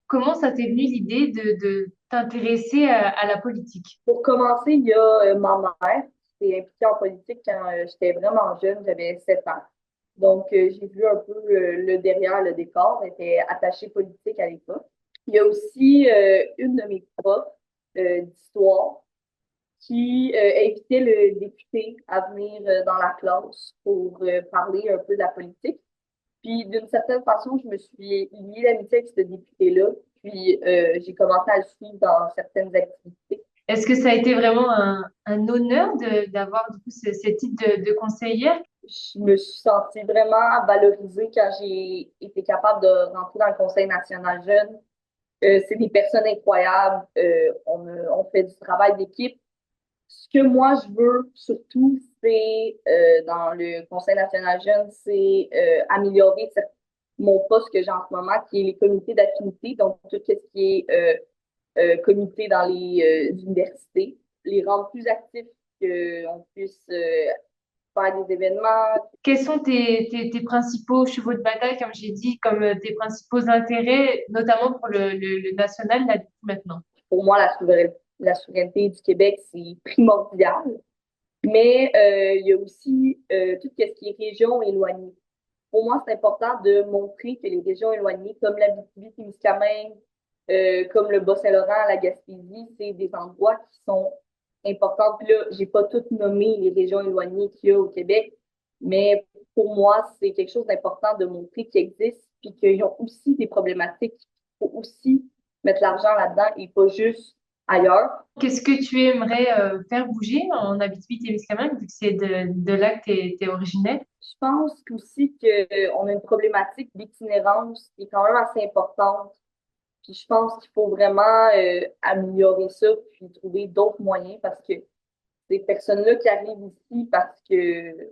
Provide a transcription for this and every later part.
comment ça t'est venu l'idée de t'intéresser à la politique? Pour commencer, il y a ma mère qui s'est impliquée en politique quand j'étais vraiment jeune, j'avais 7 ans. Donc, j'ai vu un peu le derrière le décor. Elle était attachée politique à l'époque. Il y a aussi une de mes profs d'histoire qui invitait le député à venir dans la classe pour parler un peu de la politique. Puis, d'une certaine façon, je me suis liée d'amitié avec ce député-là. Puis, j'ai commencé à le suivre dans certaines activités. Est-ce que ça a été vraiment un honneur d'avoir du coup ce titre de conseillère? Je me suis sentie vraiment valorisée quand j'ai été capable de rentrer dans le Conseil national jeune. C'est des personnes incroyables. On fait du travail d'équipe. Ce que moi, je veux surtout, c'est dans le Conseil national jeune, c'est améliorer mon poste que j'ai en ce moment, qui est les comités d'affinité, donc tout ce qui est comités dans les universités, les rendre plus actifs, qu'on puisse faire des événements. Quels sont tes principaux chevaux de bataille, comme j'ai dit, comme tes principaux intérêts, notamment pour le national, là, maintenant? Pour moi, la souveraineté du Québec, c'est primordial. Mais il y a aussi tout ce qui est régions éloignées. Pour moi, c'est important de montrer que les régions éloignées, comme l'Abitibi-Témiscamingue, comme le Bas-Saint-Laurent, la Gaspésie, c'est des endroits qui sont importants. Puis là, j'ai pas toutes nommé les régions éloignées qu'il y a au Québec, mais pour moi, c'est quelque chose d'important de montrer qu'ils existent, puis qu'ils ont aussi des problématiques. Il faut aussi mettre l'argent là-dedans et pas juste ailleurs. Qu'est-ce que tu aimerais faire bouger en Abitibi-Témiscamingue, vu que c'est de là que t'es originaire? Je pense aussi qu'on a une problématique d'itinérance qui est quand même assez importante. Puis je pense qu'il faut vraiment améliorer ça, puis trouver d'autres moyens parce que ces personnes-là qui arrivent ici parce qu'ils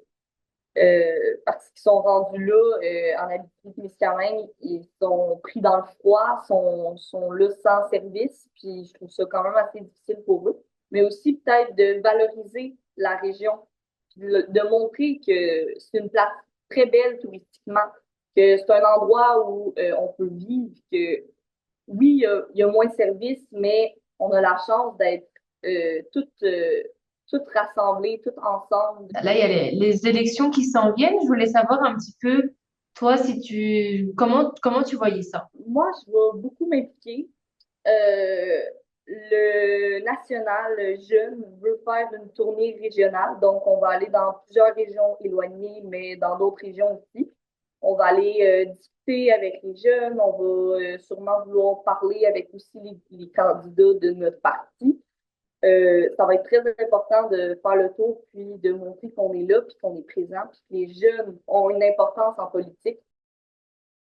sont rendus là en Abitibi-Témiscamingue, ils sont pris dans le froid, sont là sans service, puis je trouve ça quand même assez difficile pour eux. Mais aussi peut-être de valoriser la région, puis de montrer que c'est une place très belle touristiquement, que c'est un endroit où on peut vivre, que oui, il y a moins de services, mais on a la chance d'être toutes rassemblées, toutes ensemble. Là, il y a les élections qui s'en viennent. Je voulais savoir un petit peu, toi, si comment tu voyais ça? Moi, je vais beaucoup m'impliquer. Euh, le national jeune veut faire une tournée régionale, donc on va aller dans plusieurs régions éloignées, mais dans d'autres régions aussi. On va aller discuter avec les jeunes, on va sûrement vouloir parler avec aussi les candidats de notre parti. Ça va être très important de faire le tour, puis de montrer qu'on est là, puis qu'on est présent, puis que les jeunes ont une importance en politique.